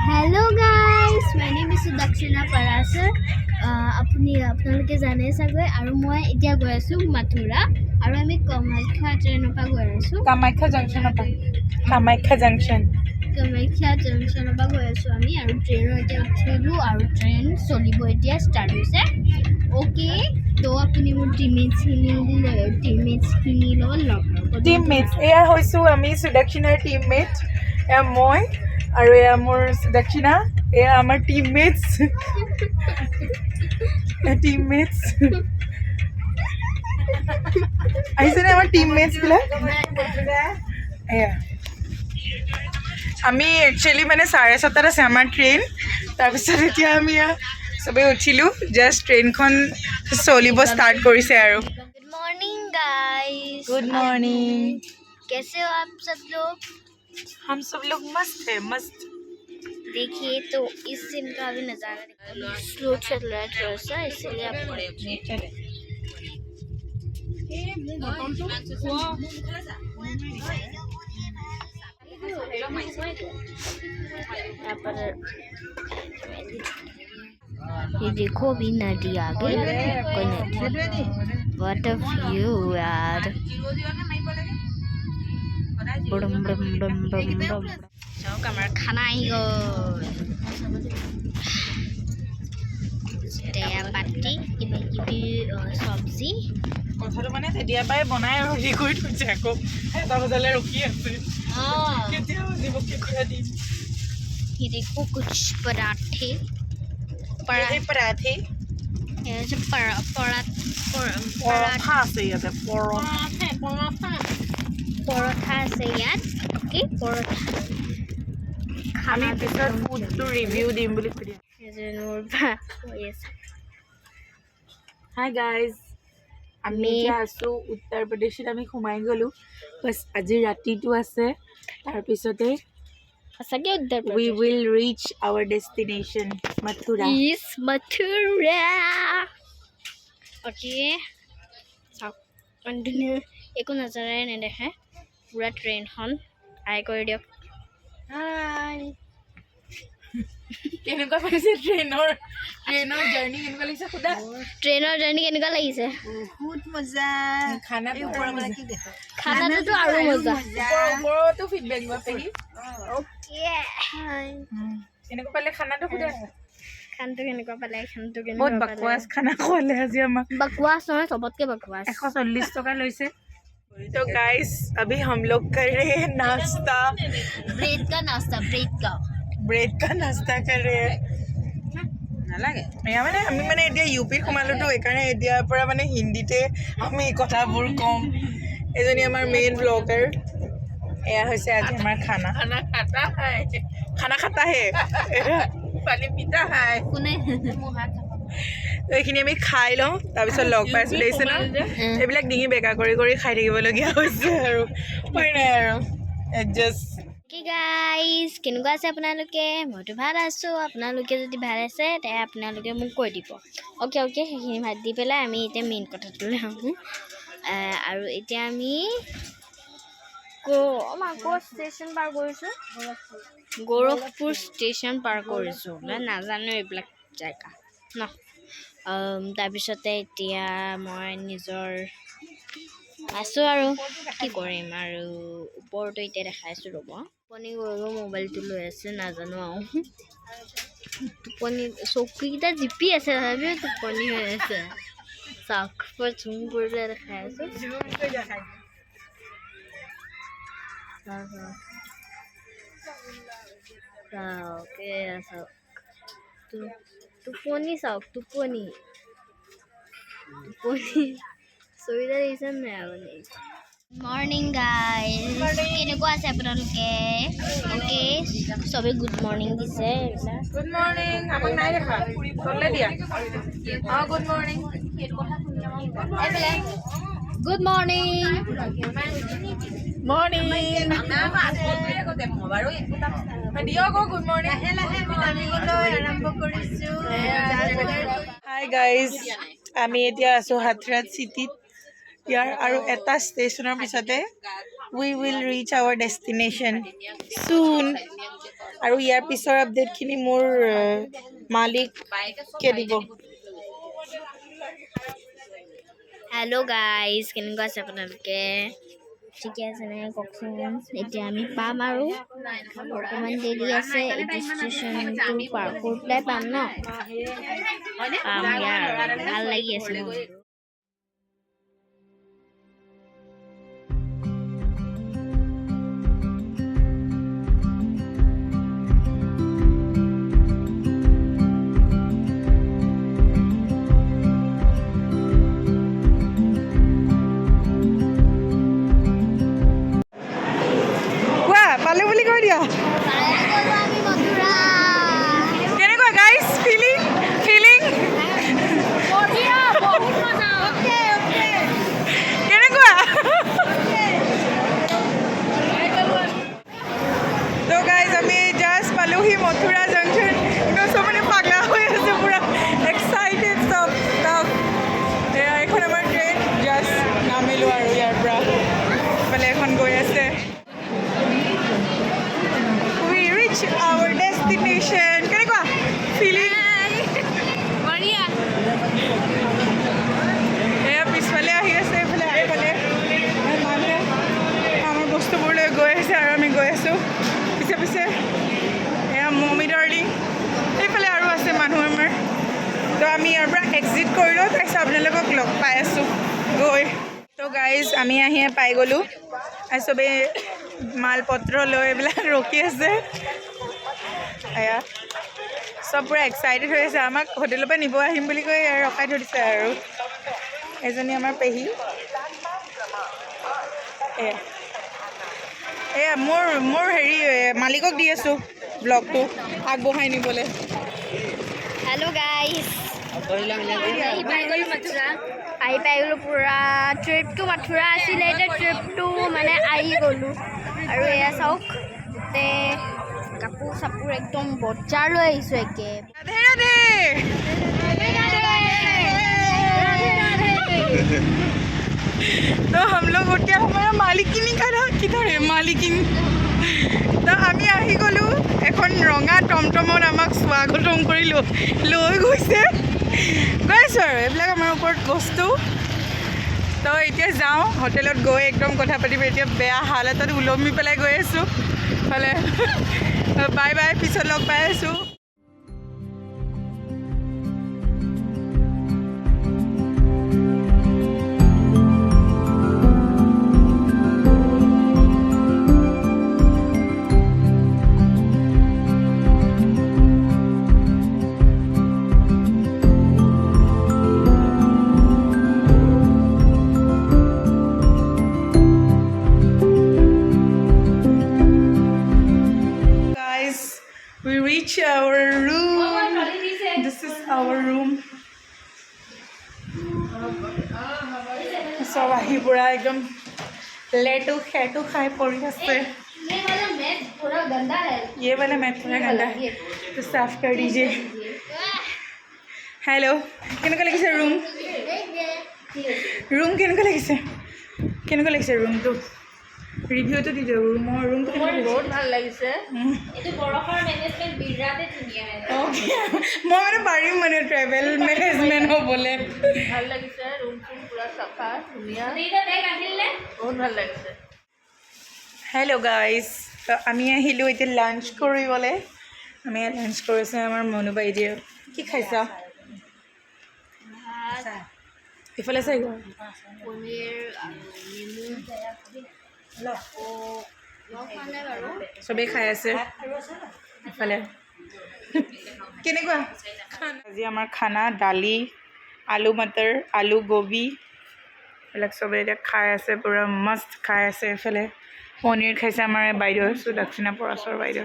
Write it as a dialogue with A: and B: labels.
A: Hello guys, my name is Dakshina Parasar. আপোনালোকে জানে চাগৈ আৰু মই এতিয়া গৈ আছো মাথুৰা আৰু আমি কামাখ্যা ট্ৰেইনৰ পৰা গৈ আছো
B: কামাখ্যা জংচনৰ পৰা কামাখ্যা জংচনৰ
A: পৰা গৈ আছো আমি আৰু ট্ৰেইনৰ এতিয়া উঠিলো আৰু ট্ৰেইন চলিব এতিয়া ষ্টাৰ্ট হৈছে ওকে তো আপুনি মোৰ টিমমেটছখিনিৰ লগত লগ
B: টিমমেটছ এয়া হৈছো আমি সুদক্ষিণাৰ টিমমেট এয়া মই আৰু এয়া মোৰ সুদক্ষিণা এয়া আমাৰ টিমমেটছ আহিছেনে আমাৰ টিমমেটছবিলাক এয়া আমি একচুৱেলি মানে 7:30 আছে আমাৰ ট্ৰেইন তাৰপিছত এতিয়া আমি চবেই উঠিলোঁ জাষ্ট ট্ৰেইনখন চলিব ষ্টাৰ্ট কৰিছে আৰু
A: good morning guys
B: good morning
A: कैसे हो आप सब लोग
B: हम सब लोग मस्त है मस्त
A: देखिए तो इस दिन का भी नज़ारा स्लो चल रहा है थोड़ा सा इसलिए आप यहाँ पर ये देखो अभी नदी आ गई कोई नदी व्हाट अ व्यू यार बड़म बड़म बड़म बड़म बड़म चाहो हमारा खाना आई गो बाटी किबा किबि सब्जी
B: কথাটো মানে তেতিয়াৰ পৰাই বনাই আৰু ৰেডি কৰি থৈছে আকৌ 7 বজালৈ ৰখি আছে কেতিয়া বাজিব কেতিয়া দিম
A: ये देखो कुछ पराठे
B: পৰাঠে
A: ये जो पराठा
B: পৰঠা আছে ইয়াতে
A: পৰঠা আছে ইয়াত ওকে পৰঠা
B: আমি পিছত ফুডটো ৰিভিউ দিম বুলি কৈ দিয়া
A: এজনৰ বা কৈ আছে
B: হাই গাইজ আমি এতিয়া আছোঁ উত্তৰ প্ৰদেশত আমি সোমাই গ'লোঁ বাছ আজি ৰাতিটো আছে তাৰপিছতে
A: সঁচাকৈ উত্তৰ
B: we will reach our destination Mathura
A: Is Mathura. Okay. চাওক কণ্টিনিউ একো নজৰাই নেদেখে পুৰা ট্ৰেইনখন আই কৰি দিয়ক
B: হাই কেনেকুৱা লাগিছে ট্ৰেইনৰ জাৰ্ণি কেনেকুৱা লাগিছে খুদা
A: ট্ৰেইনৰ জাৰ্ণি কেনেকুৱা লাগিছে
B: বহুত মজা
A: খানাটোতো আৰু মজা
B: ওপৰতো ফিডবেক লোৱা পেহী
A: অ'কে
B: কেনেকুৱা পালে খানাটো খুদা
A: খানাটো কেনেকুৱা পালে খানাটো
B: বহুত
A: কেনেকুৱা
B: বাকৱাছ খানা খোৱালে আজি আমাক
A: बकवास নহয় सबतके बकवास
B: 140 टका লৈছে तो गाइस अभी हम लोग कर रहे हैं नाश्ता
A: ब्रेड का
B: नाश्ता कर रहे हैं নালাগে এয়া মানে আমি মানে এতিয়া ইউপি সোমালোতো এইকাৰণে এতিয়াৰ পৰা মানে হিন্দীতে আমি কথাবোৰ কম এজনী আমাৰ মেইন ব্লগাৰ এয়া হৈছে আজি আমাৰ খানা খানা খাতা হে পানী পিতা হাই
A: কোনে
B: এইখিনি আমি খাই লওঁ তাৰপিছত লগ পাইছোঁ দেখিছে ন এইবিলাক ডিঙি বেকা কৰি কৰি খাই থাকিবলগীয়া হৈছে আৰু উপায় নাই আৰু এডজাষ্ট
A: কি গাইজ কেনেকুৱা আছে আপোনালোকে মইতো ভাল আছোঁ আপোনালোকে যদি ভাল আছে তে আপোনালোকে মোক কৈ দিব অ'কে সেইখিনি ভাত দি পেলাই আমি এতিয়া মেইন কথাটোলৈ আহোঁ আৰু এতিয়া আমি ষ্টেচন পাৰ কৰিছোঁ গোৰখপুৰ ষ্টেচন পাৰ কৰিছোঁ নাজানো এইবিলাক জেগা ন তাৰপিছতে এতিয়া মই নিজৰ আছোঁ আৰু কি কৰিম আৰু ওপৰতো এতিয়া দেখাইছোঁ ৰ'ব টোপনি গৈ মোবাইলটো লৈ আছে নাজানো আৰু টোপনি চকুকেইটা জিপি আছে তথাপিও টোপনি হৈ আছে চাওক জুম কৰি পেলাই দেখাই আছোঁ চাওক এয়া চাওক টোপনি চাওক টোপনি চুবিধা দিছে নাই আপুনি মৰ্ণিং গাইজ কেনেকুৱা আছে আপোনালোকে অ'কে চবেই গুড মৰ্ণিং দিছে
B: গুড মৰ্ণিং আমাক নাই দেখা চলে দিয়া গুড মৰ্ণিং
A: এইফালে good morning
B: good morning hi guys আমি এতিয়া আছোঁ হাথৰাজ চিটিত ইয়াৰ আৰু এটা ষ্টেচনৰ পিছতে we will reach our destination soon. আৰু ইয়াৰ পিছৰ আপডেটখিনি মোৰ মালিকে দিব।
A: হেল্ল' গাইজ, কেনেকুৱা আছে আপোনালোকে? ঠিকে আছে নে কওকচোন। এতিয়া আমি পাম আৰু অকণমান দেৰি আছে। এইটো ষ্টেচনটো পাৰ কৰি পেলাই পাম ন? পাম ইয়াৰ ভাল লাগি আছে মোৰ।
B: পালে বুলি কৈ দিয়া। কেনেকুৱা গাইজ ফিলিং কেনেকুৱা? তো গাইজ আমি জাষ্ট পালোহি মথুৰা জংচন। কিন্তু চব মানে পাগলা হৈ আছে পুৰা এক্সাইটেড চব। এয়া এখন আমাৰ ট্ৰেইন জাষ্ট নামিলোঁ আৰু ইয়াৰ পৰা ইফালে এখন গৈ আছে। Our destination. কেনেকুৱা ফিলিং? এয়া পিছফালে আহি আছে, এইফালে আগফালে মানুহে আমাৰ বস্তুবোৰ লৈ গৈ আছে আৰু আমি গৈ আছোঁ পিছে পিছে। এয়া মমি ডাৰ্লিং, এইফালে আৰু আছে মানুহ আমাৰ। তো আমি ইয়াৰ পৰা এক্সিট কৰিলোঁ, তাৰপিছত আপোনালোকক লগ পাই আছোঁ গৈ। তো গাইজ আমি আহি পাই গ'লোঁ আৰু চবেই মালপত্ৰ লৈ এইবিলাক ৰখি আছে। এয়া চব পূৰা এক্সাইটেড হৈ আছে। আমাক হোটেলৰ পৰা নিব আহিম বুলি কৈ ৰখাই থৈ দিছে আৰু এজনী আমাৰ পেহী। এয়া মোৰ হেৰি মালিকক দি আছোঁ ব্লগটো আগবঢ়াই নিবলৈ।
A: হেল্ল' গাইজ, আহি পাই গ'লোঁ পূৰা। ট্ৰিপটো মথুৰা আছিলে, এতিয়া ট্ৰিপটো মানে আহি গ'লোঁ। আৰু এয়া চাওক, গোটেই কাপোৰ চাপোৰ একদম বজাৰ লৈ আহিছোঁ একে।
B: तो हम लोग उठ के हमारा मालिकिनी करा किधर है मालिकिनी। तो আমি আহি গ'লোঁ এখন ৰঙা টমটমত আমাক স্বাগতম কৰি লৈ গৈছে। গৈ আছোঁ আৰু এইবিলাক আমাৰ ওপৰত বস্তু। তো এতিয়া যাওঁ হোটেলত গৈ একদম কথা পাতিব। এতিয়া বেয়া হালতত ওলমি পেলাই গৈ আছোঁ হ'লে। বাই বাই, পিছত লগ পাই আছোঁ। We reach our room. This is our room. So ahi pura ekdom letu khetu khai pori ase.
A: ये वाला मैट थोड़ा गंदा है।
B: ये वाला मैट थोड़ा गंदा है, तो साफ कर दीजिए। हेलो, केनेকুৱা লাগিছে room? room কেনেকুৱা লাগিছে roomটো? ৰিভিউটো দি দিওঁ ৰুমটো
C: বহুত ভাল লাগিছে।
A: এইটো বৰফৰ মেনেজমেণ্ট বিৰাটে ধুনীয়া।
B: মই মানে পাৰিম মানে ট্ৰেভেল মেনেজমেণ্ট হ'বলৈ।
C: ভাল লাগিছে, ৰুম চুম পুৰা চাফা ধুনীয়া, বহুত ভাল লাগিছে।
B: হেল্ল' গাইজ, তো আমি আহিলোঁ এতিয়া লাঞ্চ কৰিবলৈ। আমি লাঞ্চ কৰিছোঁ আমাৰ মনু বাইদেউ। কি খাইছা? ইফালে চাই গ'ল
A: পনীৰ
B: চবেই খাই আছে ইফালে। কেনেকুৱা আজি আমাৰ খানা? দালি, আলু মটৰ, আলু গোবি, এইবিলাক চবেই এতিয়া খাই আছে, পূৰা মস্ত খাই আছে। এইফালে পনীৰ খাইছে আমাৰ বাইদেউ, সুদক্ষিণা পৰাশৰ বাইদেউ।